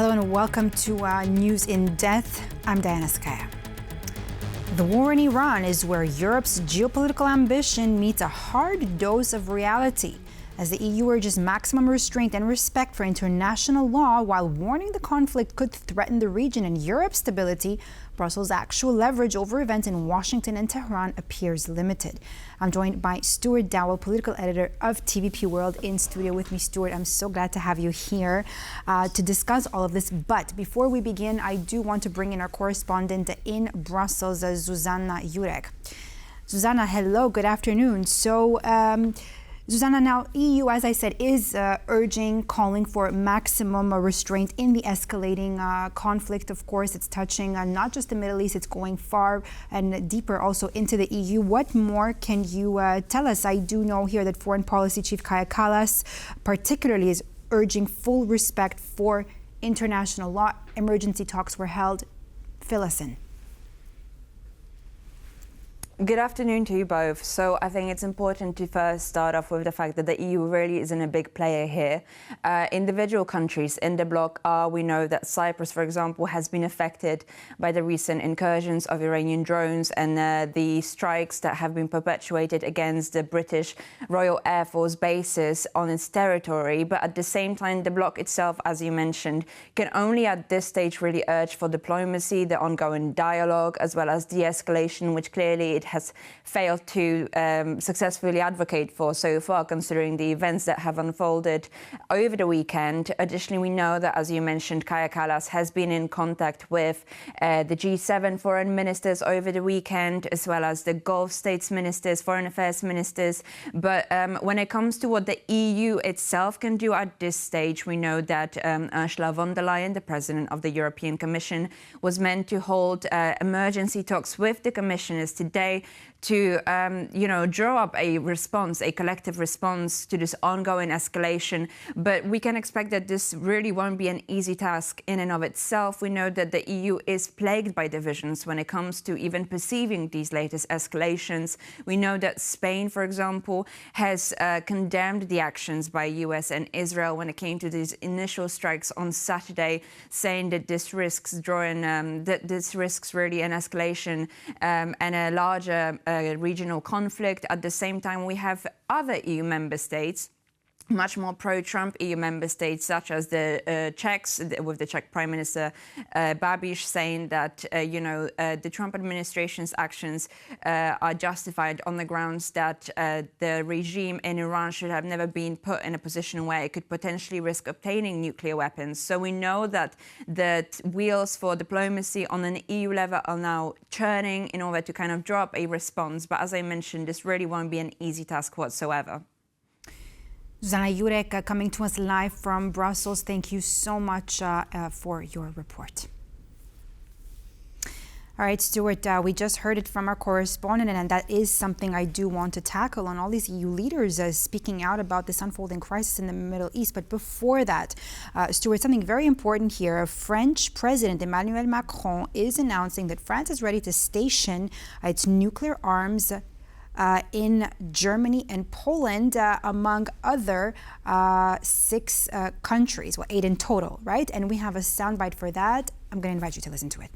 Hello and welcome to News in Depth. I'm Diana Skaya. The war in Iran is where Europe's geopolitical ambition meets a hard dose of reality, as the EU urges maximum restraint and respect for international law while warning the conflict could threaten the region and Europe's stability. Brussels' actual leverage over events in Washington and Tehran appears limited. I'm joined by Stuart Dowell, political editor of TVP World, in studio with me. Stuart, I'm so glad to have you here to discuss all of this. But before we begin, I do want to bring in our correspondent in Brussels, Zuzanna Jurek. Zuzanna, hello, good afternoon. So, Zuzanna, now EU, as I said, is calling for maximum restraint in the escalating conflict. Of course, it's touching not just the Middle East, it's going far and deeper also into the EU. What more can you tell us? I do know here that Foreign Policy Chief Skaya particularly is urging full respect for international law. Emergency talks were held. Fill us in. Good afternoon to you both. So I think it's important to first start off with the fact that the EU really isn't a big player here. Individual countries in the bloc we know that Cyprus, for example, has been affected by the recent incursions of Iranian drones and the strikes that have been perpetuated against the British Royal Air Force bases on its territory. But at the same time, the bloc itself, as you mentioned, can only at this stage really urge for diplomacy, the ongoing dialogue, as well as de-escalation, which clearly it has failed to successfully advocate for so far, considering the events that have unfolded over the weekend. Additionally, we know that, as you mentioned, Skaya has been in contact with the G7 foreign ministers over the weekend, as well as the Gulf states ministers, foreign affairs ministers. But when it comes to what the EU itself can do at this stage, we know that Ursula von der Leyen, the president of the European Commission, was meant to hold emergency talks with the commissioners today to, draw up a response, a collective response to this ongoing escalation. But we can expect that this really won't be an easy task in and of itself. We know that the EU is plagued by divisions when it comes to even perceiving these latest escalations. We know that Spain, for example, has condemned the actions by US and Israel when it came to these initial strikes on Saturday, saying that this risks really an escalation and a larger regional conflict. At the same time, we have other EU member states, much more pro-Trump EU member states, such as the Czechs, with the Czech Prime Minister Babiš saying that, the Trump administration's actions are justified on the grounds that the regime in Iran should have never been put in a position where it could potentially risk obtaining nuclear weapons. So we know that the wheels for diplomacy on an EU level are now churning in order to kind of draw up a response. But as I mentioned, this really won't be an easy task whatsoever. Zuzanna Jurek coming to us live from Brussels. Thank you so much for your report. All right, Stuart, we just heard it from our correspondent, and that is something I do want to tackle on all these EU leaders speaking out about this unfolding crisis in the Middle East. But before that, Stuart, something very important here. French President Emmanuel Macron is announcing that France is ready to station its nuclear arms in Germany and Poland, among other 6 countries, 8 in total, right? And we have a soundbite for that. I'm going to invite you to listen to it.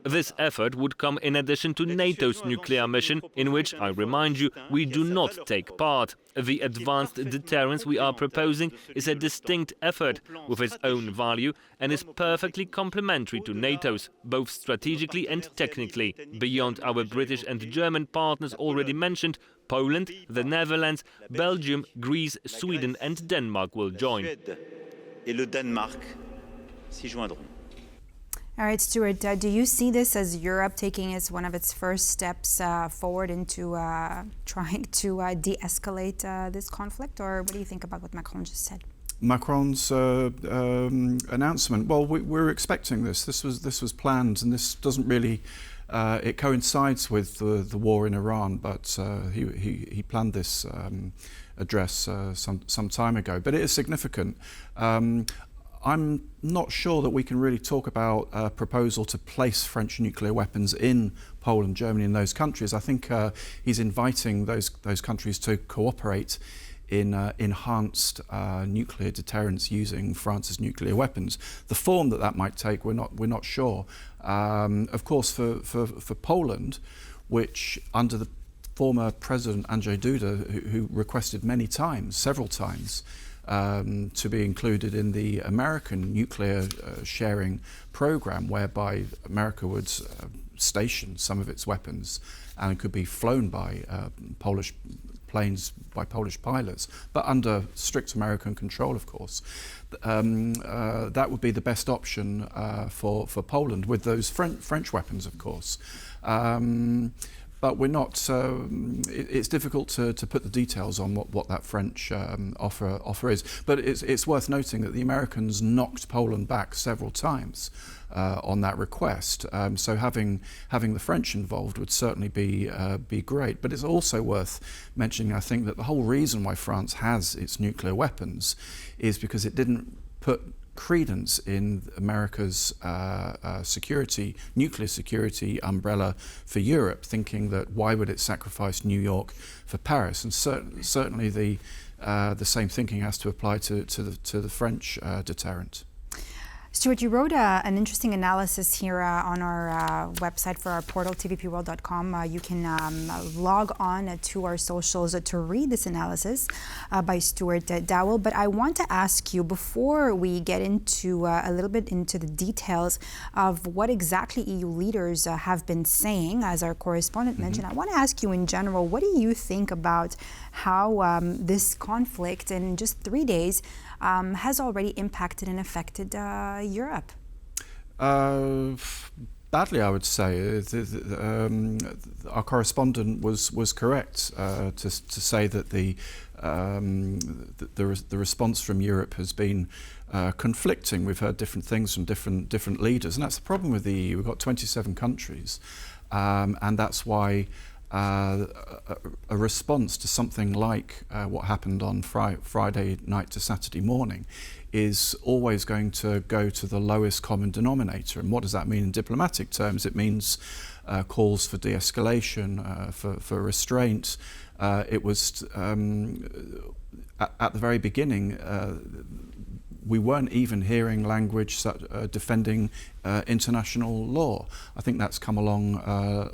This effort would come in addition to NATO's nuclear mission, in which, I remind you, we do not take part. The advanced deterrence we are proposing is a distinct effort with its own value and is perfectly complementary to NATO's, both strategically and technically. Beyond our British and German partners already mentioned, Poland, the Netherlands, Belgium, Greece, Sweden and Denmark will join. All right, Stuart, do you see this as Europe taking as one of its first steps forward into trying to de-escalate this conflict? Or what do you think about what Macron just said? Macron's announcement, well, we're expecting this. This was planned, and this doesn't really, it coincides with the war in Iran, but he planned this address some time ago. But it is significant. I'm not sure that we can really talk about a proposal to place French nuclear weapons in Poland, Germany, and those countries. I think he's inviting those countries to cooperate in enhanced nuclear deterrence using France's nuclear weapons. The form that might take, we're not sure. Of course, for Poland, which under the former President Andrzej Duda, who requested several times, to be included in the American nuclear sharing program, whereby America would station some of its weapons and could be flown by Polish planes by Polish pilots, but under strict American control, of course. That would be the best option for Poland, with those French weapons, of course. But we're not. It's difficult to put the details on what that French offer is. But it's worth noting that the Americans knocked Poland back several times on that request. So having the French involved would certainly be great. But it's also worth mentioning, I think, that the whole reason why France has its nuclear weapons is because it didn't put credence in America's nuclear security umbrella for Europe, thinking that why would it sacrifice New York for Paris? And certainly the same thinking has to apply to the French deterrent. Stuart, you wrote an interesting analysis here on our website for our portal, tvpworld.com. You can log on to our socials to read this analysis by Stuart Dowell. But I want to ask you, before we get into a little bit into the details of what exactly EU leaders have been saying, as our correspondent mentioned, I want to ask you in general, what do you think about how this conflict in just 3 days has already impacted and affected Europe? Badly, I would say. Our correspondent was correct to say that the response from Europe has been conflicting. We've heard different things from different leaders, and that's the problem with the EU. We've got 27 countries, and that's why a response to something like what happened on Friday night to Saturday morning is always going to go to the lowest common denominator. And what does that mean in diplomatic terms? It means calls for de-escalation, for restraint. It was at the very beginning, we weren't even hearing language defending international law. I think that's come along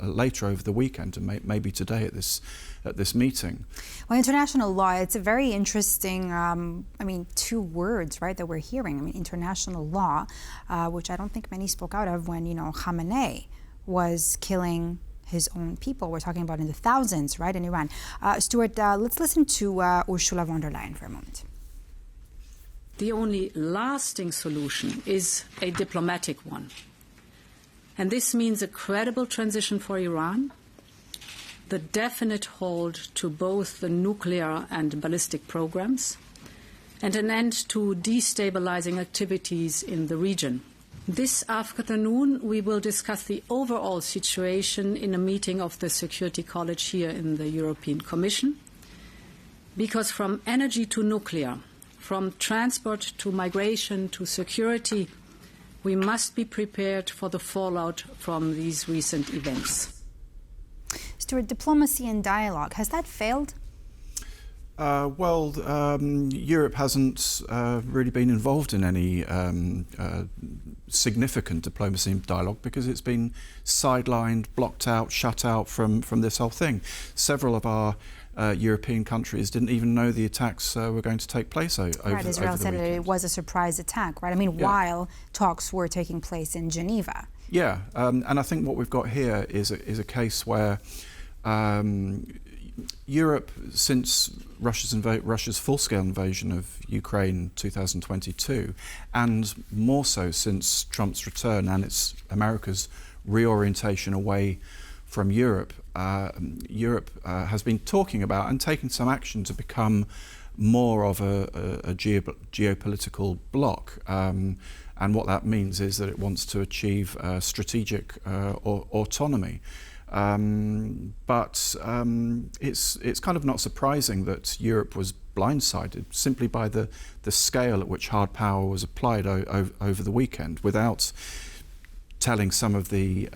later over the weekend, and maybe today at this meeting. Well, international law, it's a very interesting, two words, right, that we're hearing. I mean, international law, which I don't think many spoke out of when, Khamenei was killing his own people. We're talking about in the thousands, right, in Iran. Stuart, let's listen to Ursula von der Leyen for a moment. The only lasting solution is a diplomatic one. And this means a credible transition for Iran, the definite hold to both the nuclear and ballistic programs, and an end to destabilizing activities in the region. This afternoon, we will discuss the overall situation in a meeting of the Security College here in the European Commission, because from energy to nuclear, from transport to migration to security, we must be prepared for the fallout from these recent events. Stuart, diplomacy and dialogue, has that failed? Europe hasn't really been involved in any significant diplomacy and dialogue because it's been sidelined, blocked out, shut out from this whole thing. Several of our European countries didn't even know the attacks were going to take place over the weekend. Israel said it was a surprise attack, right? I mean, while talks were taking place in Geneva. Yeah, and I think what we've got here is a case where Europe, since Russia's full-scale invasion of Ukraine in 2022, and more so since Trump's return and America's reorientation away from Europe, Europe has been talking about and taking some action to become more of a geopolitical bloc. And what that means is that it wants to achieve strategic autonomy. But it's kind of not surprising that Europe was blindsided simply by the scale at which hard power was applied over the weekend, without telling some of the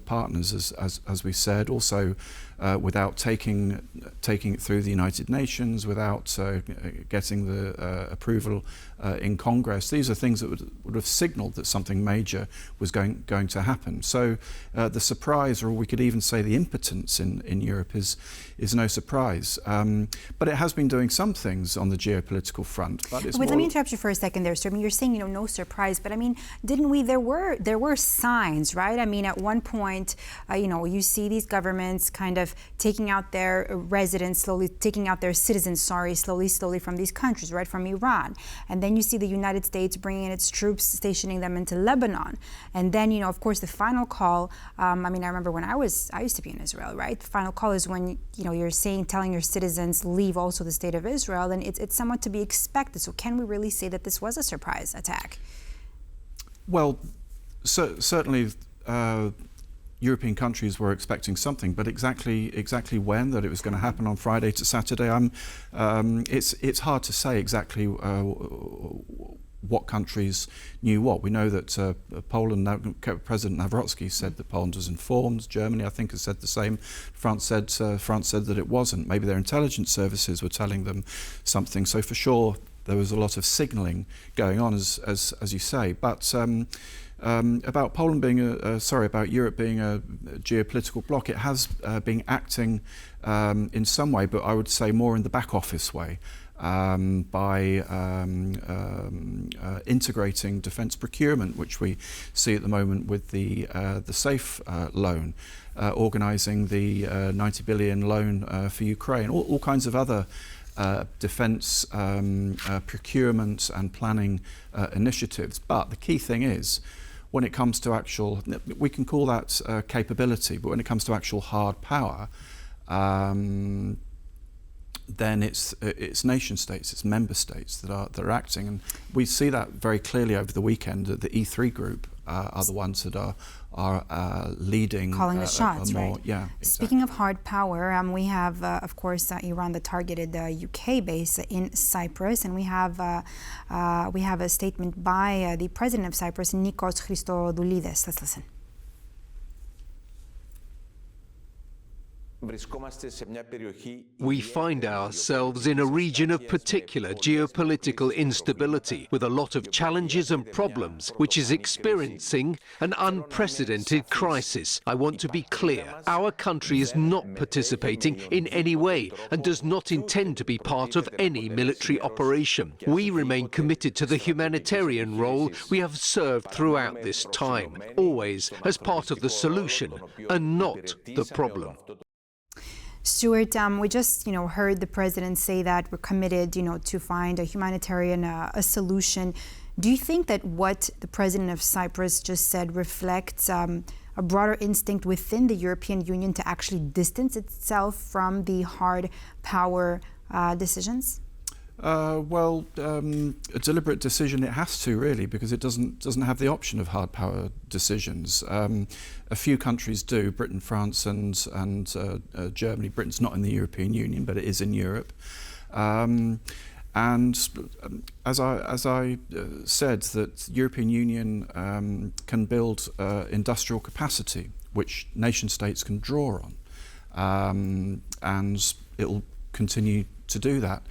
partners, as we said, also without taking it through the United Nations, without getting the approval in Congress. These are things that would have signalled that something major was going to happen. So the surprise, or we could even say the impotence in Europe is no surprise. But it has been doing some things on the geopolitical front. But it's let me interrupt you for a second there, Stuart. I mean, you're saying, no surprise, but I mean, didn't we? There were signs, right? I mean, at one point, you see these governments kind of taking out their residents slowly, taking out their citizens, slowly from these countries, right, from Iran. And then you see the United States bringing in its troops, stationing them into Lebanon. And then, of course, the final call, I mean, I remember when I used to be in Israel, right? The final call is when, you're telling your citizens leave also the state of Israel, and it's somewhat to be expected. So can we really say that this was a surprise attack? Well, certainly European countries were expecting something, but exactly when, that it was going to happen on Friday to Saturday, it's hard to say exactly what countries knew what. We know that Poland, President Nawrocki said that Poland was informed. Germany, I think, has said the same. France said that it wasn't. Maybe their intelligence services were telling them something. So for sure, there was a lot of signalling going on, as you say. But about Poland being about Europe being a geopolitical bloc, it has been acting in some way, but I would say more in the back office way. By integrating defence procurement, which we see at the moment with the SAFE loan, organising the 90 billion loan for Ukraine, all kinds of other defence procurement and planning initiatives. But the key thing is, when it comes to actual, we can call that capability, but when it comes to actual hard power, then it's nation states, it's member states that are acting, and we see that very clearly over the weekend. The E3 group are the ones that are leading, calling the shots, right? Yeah. Exactly. Speaking of hard power, we have, of course, Iran that targeted the UK base in Cyprus, and we have a statement by the president of Cyprus, Nikos Christodoulides. Let's listen. We find ourselves in a region of particular geopolitical instability, with a lot of challenges and problems, which is experiencing an unprecedented crisis. I want to be clear, our country is not participating in any way and does not intend to be part of any military operation. We remain committed to the humanitarian role we have served throughout this time, always as part of the solution and not the problem. Stuart, we just, heard the president say that we're committed, to find a humanitarian a solution. Do you think that what the president of Cyprus just said reflects a broader instinct within the European Union to actually distance itself from the hard power decisions? Well, a deliberate decision, it has to, really, because it doesn't have the option of hard power decisions. A few countries do, Britain, France and Germany. Britain's not in the European Union, but it is in Europe. And as I said, that European Union can build industrial capacity, which nation states can draw on, and it will continue to do that.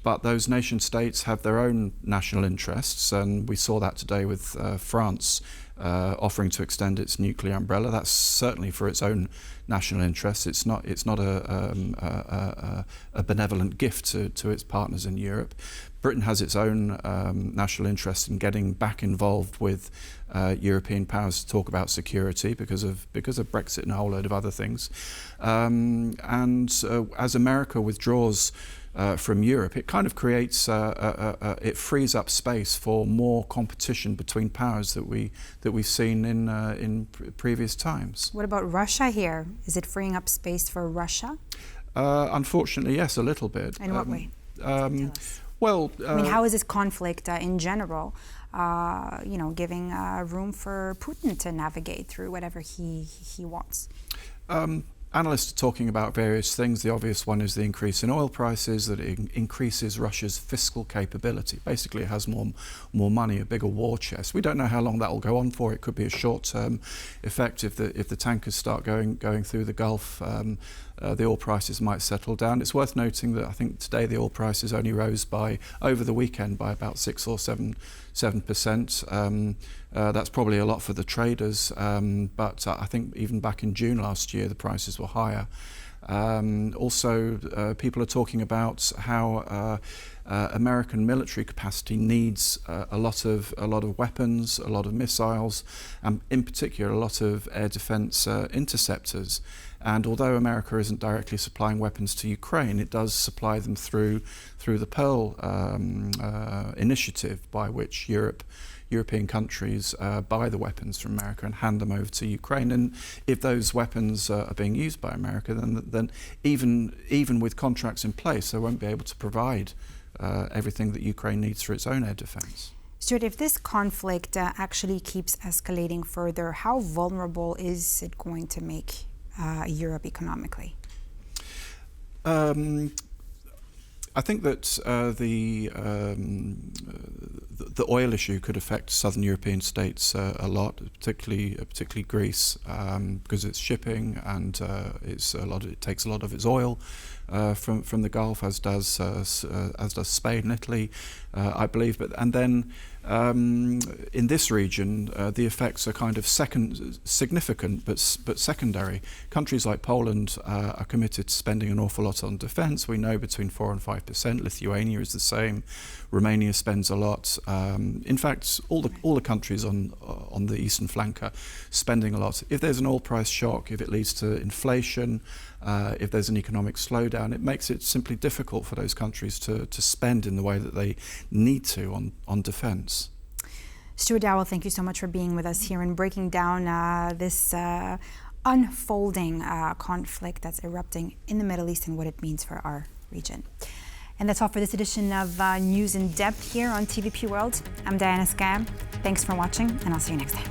But those nation states have their own national interests, and we saw that today with France offering to extend its nuclear umbrella. That's certainly for its own national interests. It's not a benevolent gift to its partners in Europe. Britain has its own national interest in getting back involved with European powers to talk about security because of Brexit and a whole load of other things. As America withdraws from Europe, it kind of creates, it frees up space for more competition between powers that we've seen in previous times. What about Russia here? Is it freeing up space for Russia? Unfortunately, yes, a little bit. In what way? Well, I mean, how is this conflict in general, giving room for Putin to navigate through whatever he wants? Analysts are talking about various things. The obvious one is the increase in oil prices, that it increases Russia's fiscal capability. Basically, it has more money, a bigger war chest. We don't know how long that will go on for. It could be a short-term effect. If the tankers start going through the Gulf, the oil prices might settle down. It's worth noting that I think today the oil prices only rose over the weekend by about 6 or 7%. That's probably a lot for the traders, but I think even back in June last year the prices were higher. Also, people are talking about how American military capacity needs a lot of weapons, a lot of missiles, and in particular a lot of air defense interceptors. And although America isn't directly supplying weapons to Ukraine, it does supply them through the Pearl initiative, by which European countries buy the weapons from America and hand them over to Ukraine. And if those weapons are being used by America, then even with contracts in place, they won't be able to provide everything that Ukraine needs for its own air defense. Stuart, if this conflict actually keeps escalating further, how vulnerable is it going to make Europe economically? I think that the oil issue could affect southern European states a lot, particularly Greece, because it's shipping and it takes a lot of its oil from the Gulf, as does Spain and Italy, I believe. And then in this region, the effects are kind of significant, but secondary. Countries like Poland are committed to spending an awful lot on defence. We know between 4 and 5%. Lithuania is the same. Romania spends a lot. In fact, all the countries on the eastern flank are spending a lot. If there's an oil price shock, if it leads to inflation, if there's an economic slowdown, it makes it simply difficult for those countries to spend in the way that they need to on defence. Stuart Dowell, thank you so much for being with us here and breaking down this unfolding conflict that's erupting in the Middle East and what it means for our region. And that's all for this edition of News in Depth here on TVP World. I'm Diana Skaya. Thanks for watching, and I'll see you next time.